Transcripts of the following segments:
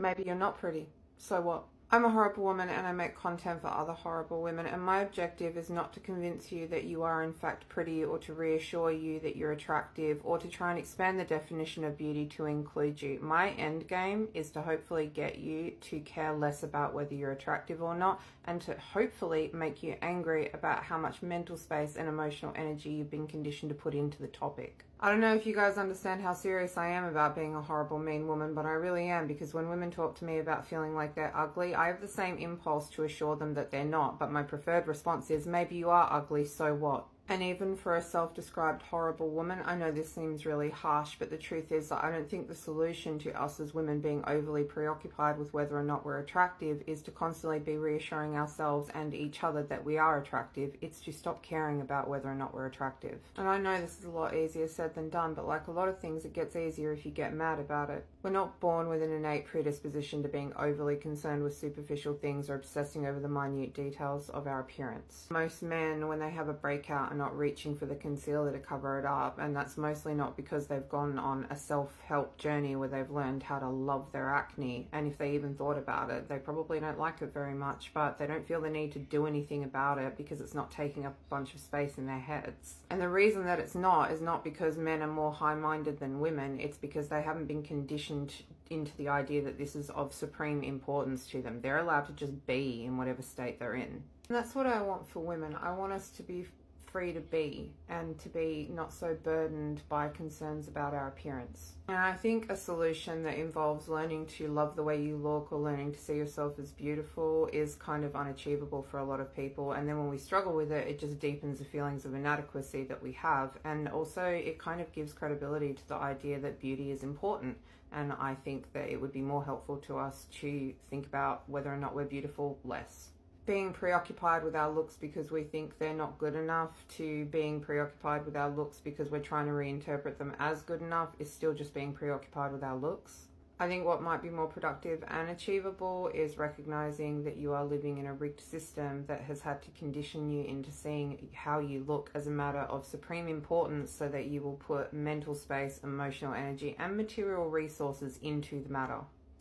Maybe you're not pretty. So what? I'm a horrible woman and I make content for other horrible women, and my objective is not to convince you that you are in fact pretty or to reassure you that you're attractive or to try and expand the definition of beauty to include you. My end game is to hopefully get you to care less about whether you're attractive or not, and to hopefully make you angry about how much mental space and emotional energy you've been conditioned to put into the topic. I don't know if you guys understand how serious I am about being a horrible, mean woman, but I really am, because when women talk to me about feeling like they're ugly, I have the same impulse to assure them that they're not, but my preferred response is, maybe you are ugly, so what? And even for a self-described horrible woman, I know this seems really harsh, but the truth is that I don't think the solution to us as women being overly preoccupied with whether or not we're attractive is to constantly be reassuring ourselves and each other that we are attractive. It's to stop caring about whether or not we're attractive. And I know this is a lot easier said than done, but like a lot of things, it gets easier if you get mad about it. We're not born with an innate predisposition to being overly concerned with superficial things or obsessing over the minute details of our appearance. Most men, when they have a breakout, are not reaching for the concealer to cover it up, and that's mostly not because they've gone on a self-help journey where they've learned how to love their acne, and if they even thought about it, they probably don't like it very much, but they don't feel the need to do anything about it because it's not taking up a bunch of space in their heads. And the reason that it's not is not because men are more high-minded than women, it's because they haven't been conditioned into the idea that this is of supreme importance to them. They're allowed to just be in whatever state they're in. And that's what I want for women. I want us to be free to be, and to be not so burdened by concerns about our appearance. And I think a solution that involves learning to love the way you look or learning to see yourself as beautiful is kind of unachievable for a lot of people, and then when we struggle with it, it just deepens the feelings of inadequacy that we have, and also it kind of gives credibility to the idea that beauty is important. And I think that it would be more helpful to us to think about whether or not we're beautiful less. Being preoccupied with our looks because we think they're not good enough to being preoccupied with our looks because we're trying to reinterpret them as good enough is still just being preoccupied with our looks. I think what might be more productive and achievable is recognizing that you are living in a rigged system that has had to condition you into seeing how you look as a matter of supreme importance, so that you will put mental space, emotional energy, and material resources into the matter.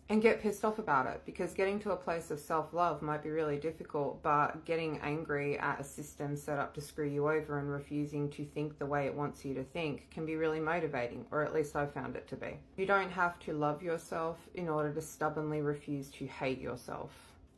And get pissed off about it, because getting to a place of self-love might be really difficult, but getting angry at a system set up to screw you over and refusing to think the way it wants you to think can be really motivating, or at least I found it to be. You don't have to love yourself in order to stubbornly refuse to hate yourself.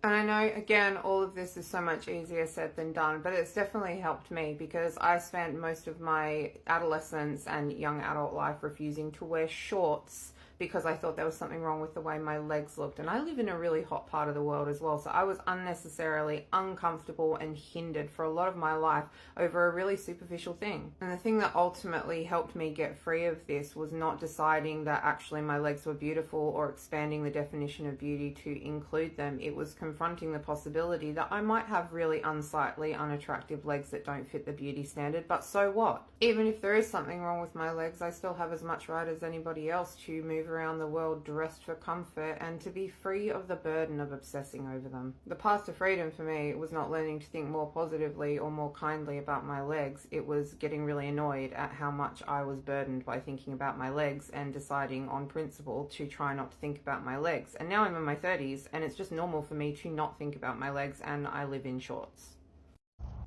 And I know, again, all of this is so much easier said than done, but it's definitely helped me, because I spent most of my adolescence and young adult life refusing to wear shorts because I thought there was something wrong with the way my legs looked. And I live in a really hot part of the world as well, so I was unnecessarily uncomfortable and hindered for a lot of my life over a really superficial thing. And the thing that ultimately helped me get free of this was not deciding that actually my legs were beautiful or expanding the definition of beauty to include them. It was confronting the possibility that I might have really unsightly, unattractive legs that don't fit the beauty standard, but so what? Even if there is something wrong with my legs, I still have as much right as anybody else to move around the world dressed for comfort and to be free of the burden of obsessing over them. The path to freedom for me was not learning to think more positively or more kindly about my legs. It was getting really annoyed at how much I was burdened by thinking about my legs and deciding on principle to try not to think about my legs. And now I'm in my 30s and it's just normal for me to not think about my legs, and I live in shorts.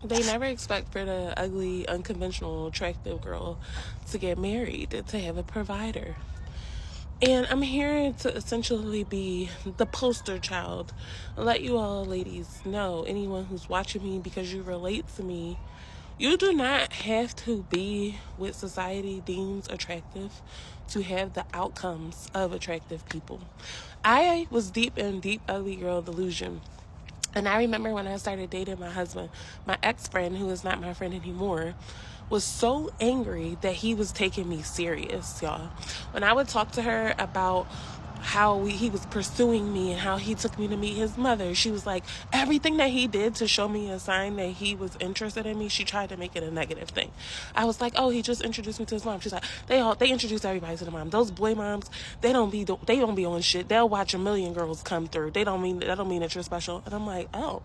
They never expect for the ugly, unconventional, attractive girl to get married, to have a provider. And I'm here to essentially be the poster child. Let you all ladies know, anyone who's watching me because you relate to me, you do not have to be what society deems attractive to have the outcomes of attractive people. I was deep in deep ugly girl delusion. And I remember when I started dating my husband, my ex-friend, who is not my friend anymore, was so angry that he was taking me serious, y'all. When I would talk to her about how he was pursuing me and how he took me to meet his mother, she was like, everything that he did to show me a sign that he was interested in me, she tried to make it a negative thing. I was like, oh, he just introduced me to his mom. She's like, they introduce everybody to the mom. Those boy moms, they don't be on shit. They'll watch a million girls come through. That don't mean that you're special. And I'm like, oh.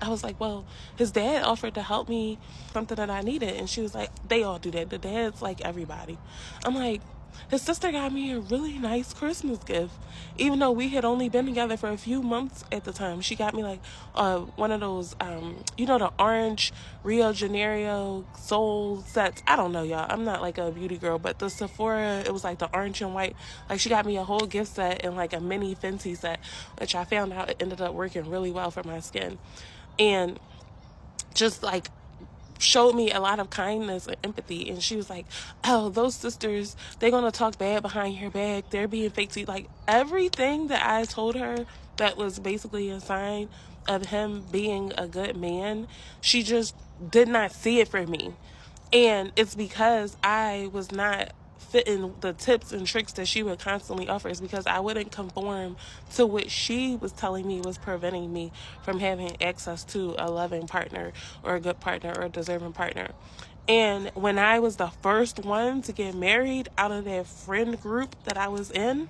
I was like, well, his dad offered to help me something that I needed. And she was like, they all do that. The dad's like everybody. I'm like, his sister got me a really nice Christmas gift. Even though we had only been together for a few months at the time, she got me like one of those, the orange Rio Janeiro soul sets. I don't know, y'all. I'm not like a beauty girl, but the Sephora, it was like the orange and white. Like, she got me a whole gift set and like a mini Fenty set, which I found out it ended up working really well for my skin. And just like showed me a lot of kindness and empathy. And she was like, oh, those sisters, they're going to talk bad behind your back. They're being fake to you. Like, everything that I told her that was basically a sign of him being a good man, she just did not see it for me. And it's because I was not fitting the tips and tricks that she would constantly offer. It's because I wouldn't conform to what she was telling me was preventing me from having access to a loving partner or a good partner or a deserving partner. And when I was the first one to get married out of that friend group that I was in,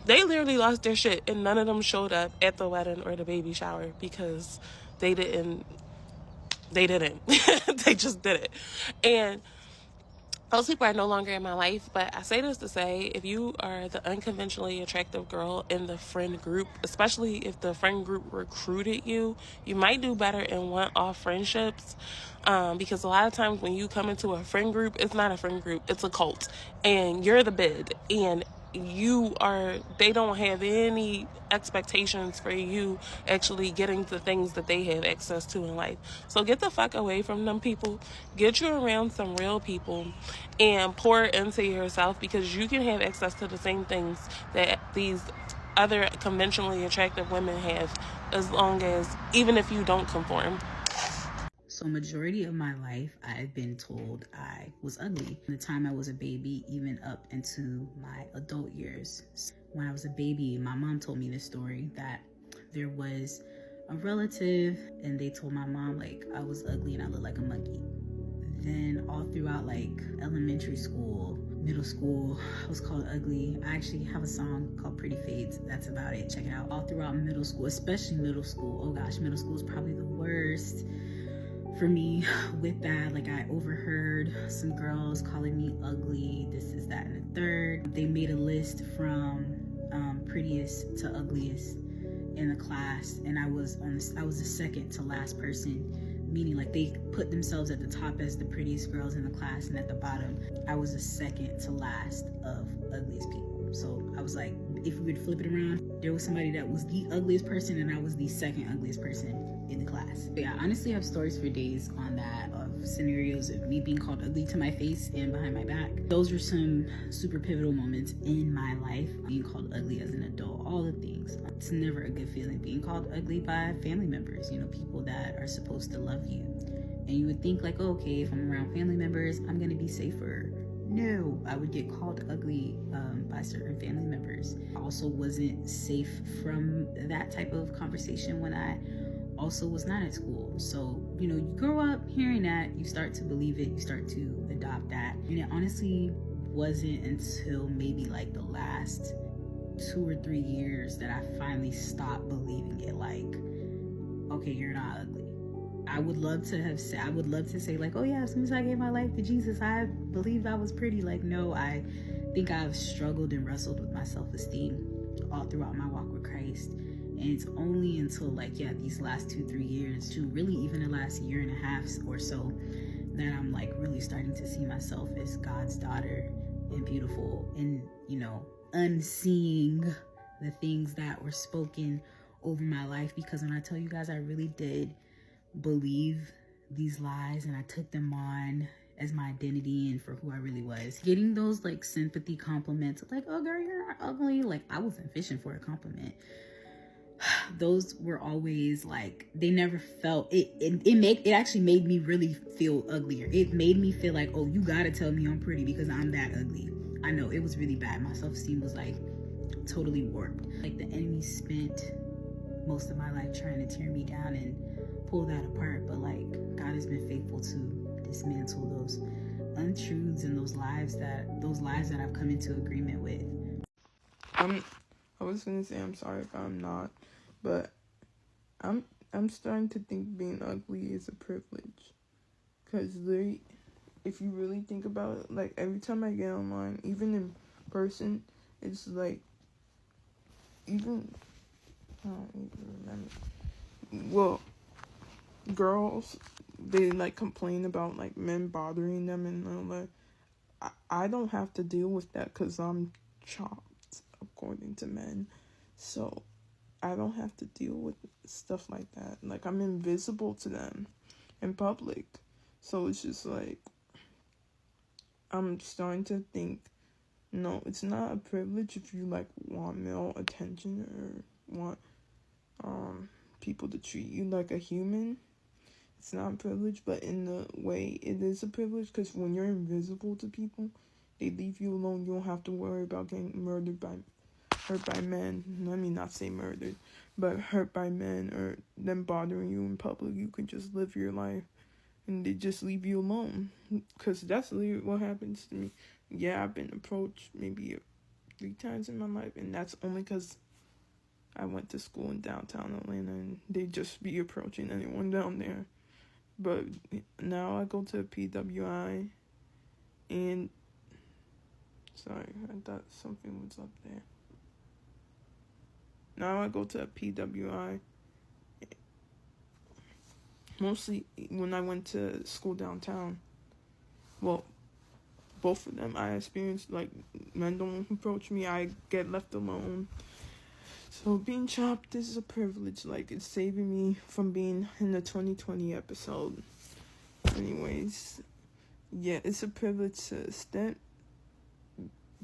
they literally lost their shit, and none of them showed up at the wedding or the baby shower because they didn't. They just did it. And those people are no longer in my life, but I say this to say, if you are the unconventionally attractive girl in the friend group, especially if the friend group recruited you, you might do better in one-off friendships, because a lot of times when you come into a friend group, it's not a friend group, it's a cult, and you're the bid, and they don't have any expectations for you actually getting the things that they have access to in life. So get the fuck away from them people. Get you around some real people and pour into yourself, because you can have access to the same things that these other conventionally attractive women have, as long as, even if you don't conform. So majority of my life, I've been told I was ugly. From the time I was a baby, even up into my adult years. When I was a baby, my mom told me this story that there was a relative and they told my mom like I was ugly and I looked like a monkey. Then all throughout like elementary school, middle school, I was called ugly. I actually have a song called Pretty Fades. That's about it. Check it out. All throughout middle school, especially middle school. Oh gosh, middle school is probably the worst for me with that. Like, I overheard some girls calling me ugly, this is that and the third. They made a list from prettiest to ugliest in the class, and I was the second to last person, meaning like they put themselves at the top as the prettiest girls in the class, and at the bottom I was the second to last of ugliest people. So I was like, if we would flip it around, there was somebody that was the ugliest person and I was the second ugliest person in the class. But yeah, I honestly have stories for days on that, of scenarios of me being called ugly to my face and behind my back. Those were some super pivotal moments in my life. Being called ugly as an adult, all the things. It's never a good feeling being called ugly by family members, people that are supposed to love you. And you would think like, oh, okay, if I'm around family members, I'm gonna be safer. No, I would get called ugly by certain family members. I also wasn't safe from that type of conversation when I also was not at school. So, you grow up hearing that, you start to believe it, you start to adopt that. And it honestly wasn't until maybe like the last 2 or 3 years that I finally stopped believing it. Like, okay, you're not ugly. I would love to say like, oh yeah, as soon as I gave my life to Jesus, I believed I was pretty. Like, no, I think I've struggled and wrestled with my self-esteem all throughout my walk with Christ. And it's only until these last 2-3 years, to really even the last year and a half or so, that I'm like really starting to see myself as God's daughter and beautiful, and unseeing the things that were spoken over my life. Because when I tell you guys, I really did believe these lies and I took them on as my identity and for who I really was. Getting those sympathy compliments, like, oh girl, you're not ugly. Like, I wasn't fishing for a compliment. Those were always they never felt it. It actually made me really feel uglier. It made me feel like, oh, you gotta tell me I'm pretty because I'm that ugly. I know it was really bad. My self-esteem was totally warped. The enemy spent most of my life trying to tear me down and pull that apart, but God has been faithful to dismantle those untruths and those lies that I've come into agreement with. I was gonna say I'm sorry if I'm not, but I'm starting to think being ugly is a privilege, because if you really think about it, like, every time I get online, even in person, it's like, even, I don't even remember. Well, girls, they, like, complain about, like, men bothering them, and all that. I don't have to deal with that because I'm chopped, according to men. So, I don't have to deal with stuff like that. Like, I'm invisible to them in public. So, it's just like, I'm starting to think, no, it's not a privilege if you, like, want male attention or want people to treat you like a human. It's not a privilege, but in the way it is a privilege, because when you're invisible to people, they leave you alone. You don't have to worry about getting hurt by men. Let me not say murdered, but hurt by men or them bothering you in public. You can just live your life, and they just leave you alone. Because that's literally what happens to me. Yeah, I've been approached maybe 3 times in my life, and that's only because I went to school in downtown Atlanta, and they just be approaching anyone down there. But now I go to a PWI, and sorry, I thought something was up there. Now I go to a PWI, mostly when I went to school downtown. Well, both of them I experienced, like, men don't approach me, I get left alone. So being chopped is a privilege. Like, it's saving me from being in the 2020 episode. Anyways, yeah, it's a privilege to an extent,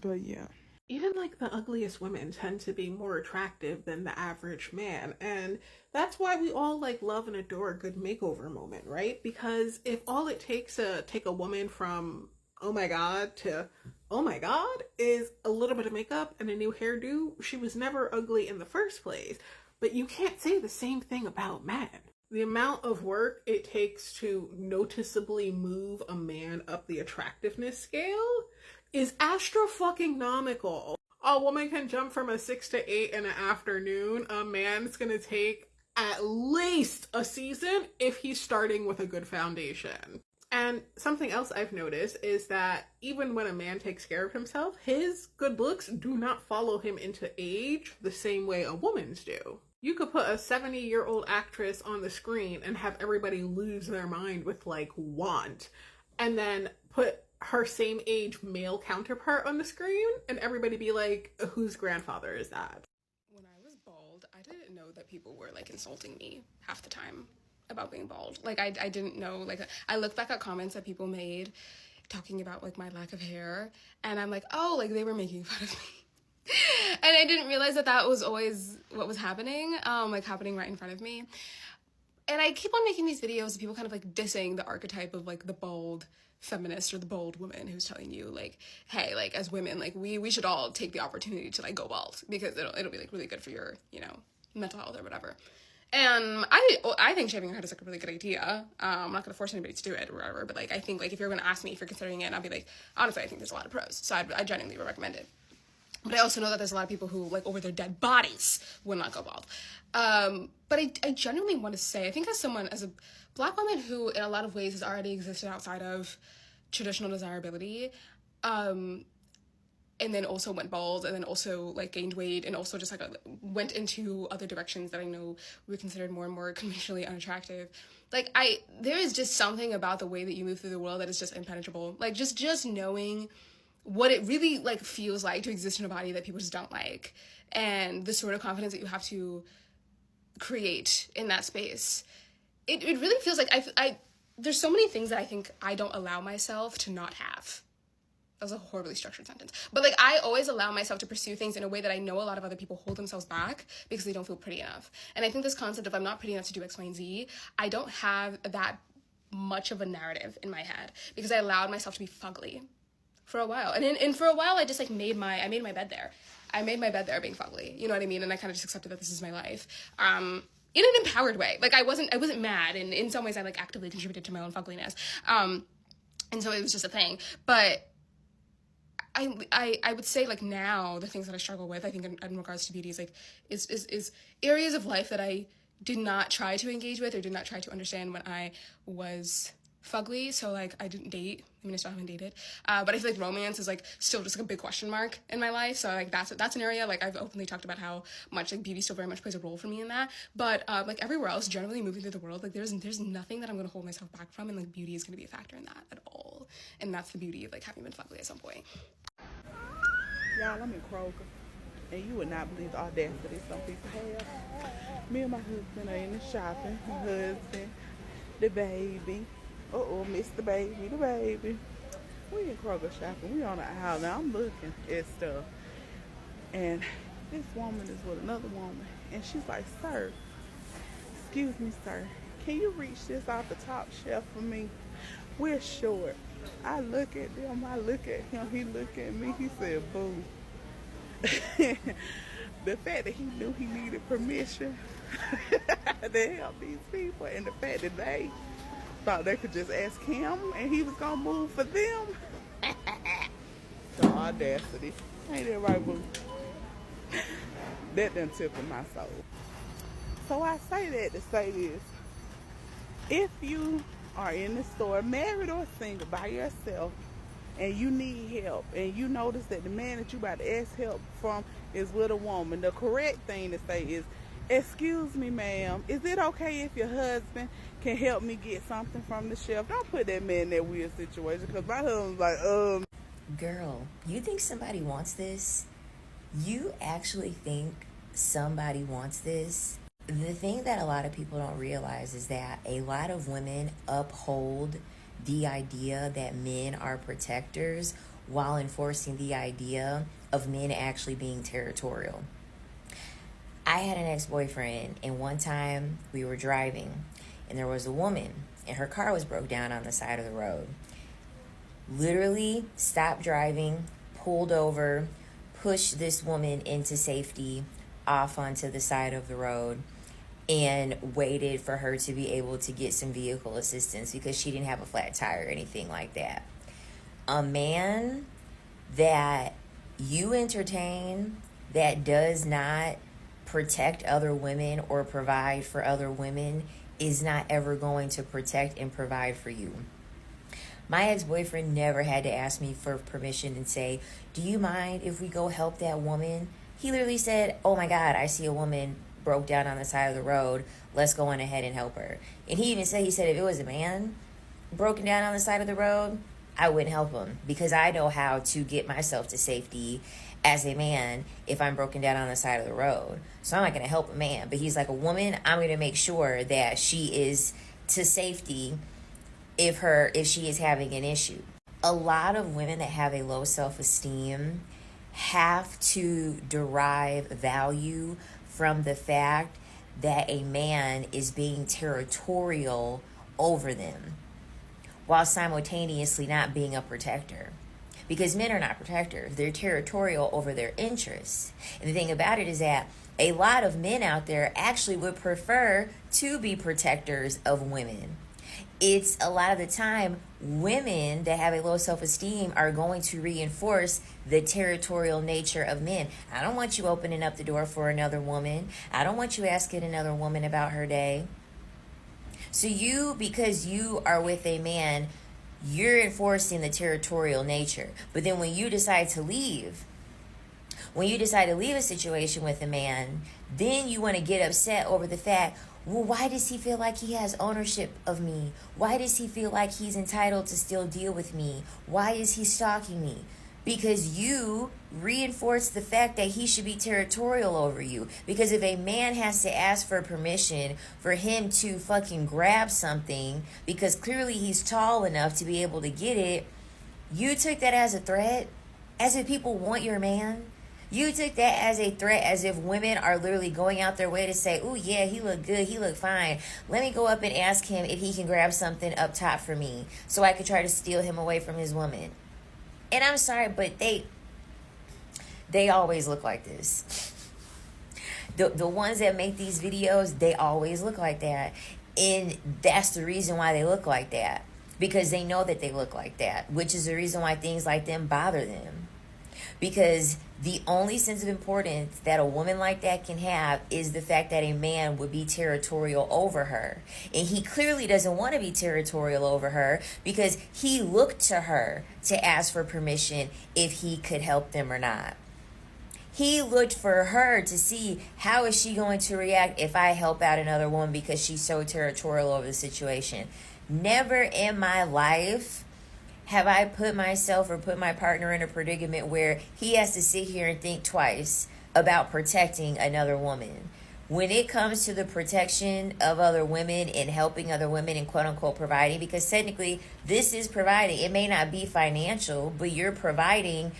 but yeah. Even like the ugliest women tend to be more attractive than the average man. And that's why we all like love and adore a good makeover moment, right? Because if all it takes to take a woman from oh my god to oh my god is a little bit of makeup and a new hairdo, she was never ugly in the first place. But you can't say the same thing about men. The amount of work it takes to noticeably move a man up the attractiveness scale is astro-fucking-nomical. A woman can jump from a 6 to 8 in an afternoon. A man's gonna take at least a season if he's starting with a good foundation. And something else I've noticed is that even when a man takes care of himself, his good looks do not follow him into age the same way a woman's do. You could put a 70-year-old actress on the screen and have everybody lose their mind with, like, want. And then put her same age male counterpart on the screen and everybody be like, whose grandfather is that? When I was bald, I didn't know that people were, like, insulting me half the time about being bald. Like, I didn't know. Like, I look back at comments that people made talking about, like, my lack of hair, and I'm like, oh, like, they were making fun of me. And I didn't realize that that was always what was happening, like, happening right in front of me. And I keep on making these videos of people kind of, like, dissing the archetype of, like, the bald feminist or the bold woman who's telling you, like, hey, like, as women, like, we should all take the opportunity to, like, go bald because it'll be, like, really good for your, you know, mental health or whatever. And I think shaving your head is, like, a really good idea. I'm not gonna force anybody to do it or whatever, but, like, I think, like, if you're gonna ask me if you're considering it, and I'll be like, honestly, I think there's a lot of pros, so I genuinely would recommend it. But I also know that there's a lot of people who, like, over their dead bodies would not go bald. But I genuinely want to say, I think as a Black woman who in a lot of ways has already existed outside of traditional desirability, and then also went bald, and then also, like, gained weight, and also just, like, went into other directions that I know were considered more and more conventionally unattractive. Like, there is just something about the way that you move through the world that is just impenetrable. Like, just knowing what it really, like, feels like to exist in a body that people just don't like, and the sort of confidence that you have to create in that space. It really feels like there's so many things that I think I don't allow myself to not have. That was a horribly structured sentence. But, like, I always allow myself to pursue things in a way that I know a lot of other people hold themselves back because they don't feel pretty enough. And I think this concept of I'm not pretty enough to do X, Y, and Z, I don't have that much of a narrative in my head because I allowed myself to be fugly for a while. And for a while, I just, like, made my bed there. I made my bed there being fugly. You know what I mean? And I kind of just accepted that this is my life. In an empowered way. Like, I wasn't mad, and in some ways I, like, actively contributed to my own fugliness. And so it was just a thing. But I would say, like, now the things that I struggle with, I think in regards to beauty, is, like, is areas of life that I did not try to engage with or did not try to understand when I was fugly, so like I didn't date. I mean, I still haven't dated, but I feel like romance is like still just like a big question mark in my life. So like that's an area, like I've openly talked about how much like beauty still very much plays a role for me in that. But like everywhere else, generally moving through the world, like there's nothing that I'm gonna hold myself back from, and like beauty is gonna be a factor in that at all. And that's the beauty of like having been fugly at some point. Y'all, I'm in Kroger, and you would not believe the audacity some people have. Me and my husband are in the shopping. My husband, the baby. Mr. Baby, the baby. We in Kroger shopping. We on the aisle now. I'm looking at stuff. And this woman is with another woman. And she's like, sir, excuse me, sir, can you reach this off the top shelf for me? We're short. I look at them. I look at him. He look at me. He said, boo. The fact that he knew he needed permission to help these people, and the fact that they thought they could just ask him and he was gonna move for them. The audacity. Ain't that right, boo? That done tickled my soul. So I say that to say this. If you are in the store, married or single, by yourself, and you need help, and you notice that the man that you about to ask help from is with a woman, the correct thing to say is, excuse me, ma'am, is it okay if your husband can help me get something from the shelf? Don't put that man in that weird situation, because my husband's like, Girl, you think somebody wants this? You actually think somebody wants this? The thing that a lot of people don't realize is that a lot of women uphold the idea that men are protectors while enforcing the idea of men actually being territorial. I had an ex-boyfriend, and one time we were driving, and there was a woman, and her car was broke down on the side of the road. Literally stopped driving, pulled over, pushed this woman into safety off onto the side of the road, and waited for her to be able to get some vehicle assistance because she didn't have a flat tire or anything like that. A man that you entertain that does not protect other women or provide for other women is not ever going to protect and provide for you. My ex-boyfriend never had to ask me for permission and say, do you mind if we go help that woman? He literally said, oh my God, I see a woman broke down on the side of the road. Let's go on ahead and help her. And he even said, if it was a man broken down on the side of the road, I wouldn't help him because I know how to get myself to safety as a man if I'm broken down on the side of the road. So I'm not going to help a man. But he's like, a woman, I'm going to make sure that she is to safety if she is having an issue. A lot of women that have a low self-esteem have to derive value from the fact that a man is being territorial over them while simultaneously not being a protector. Because men are not protectors. They're territorial over their interests. And the thing about it is that a lot of men out there actually would prefer to be protectors of women. It's a lot of the time women that have a low self-esteem are going to reinforce the territorial nature of men. I don't want you opening up the door for another woman. I don't want you asking another woman about her day. So because you are with a man, you're enforcing the territorial nature. But then when you decide to leave a situation with a man, then you want to get upset over the fact, well, why does he feel like he has ownership of me? Why does he feel like he's entitled to still deal with me? Why is he stalking me? Because you reinforce the fact that he should be territorial over you. Because if a man has to ask for permission for him to fucking grab something, because clearly he's tall enough to be able to get it, you took that as a threat, as if people want your man. You took that as a threat, as if women are literally going out their way to say, oh yeah, he look good, he look fine. Let me go up and ask him if he can grab something up top for me so I could try to steal him away from his woman. And I'm sorry, but they always look like this. The ones that make these videos, they always look like that. And that's the reason why they look like that. Because they know that they look like that, which is the reason why things like them bother them. because the only sense of importance that a woman like that can have is the fact that a man would be territorial over her. And he clearly doesn't want to be territorial over her because he looked to her to ask for permission if he could help them or not. He looked for her to see how is she going to react if I help out another woman because she's so territorial over the situation. Never in my life have I put myself or put my partner in a predicament where he has to sit here and think twice about protecting another woman. When it comes to the protection of other women and helping other women and quote unquote providing, because technically this is providing. It may not be financial, but you're providing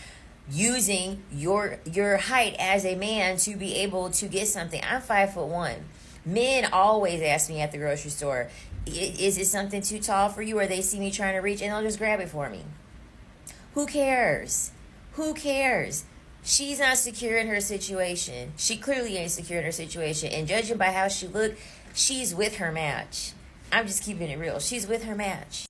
using your height as a man to be able to get something. I'm 5'1". Men always ask me at the grocery store, is it something too tall for you? Or they see me trying to reach and they'll just grab it for me. Who cares? Who cares? She's not secure in her situation. She clearly ain't secure in her situation. And judging by how she looked, she's with her match. I'm just keeping it real. She's with her match.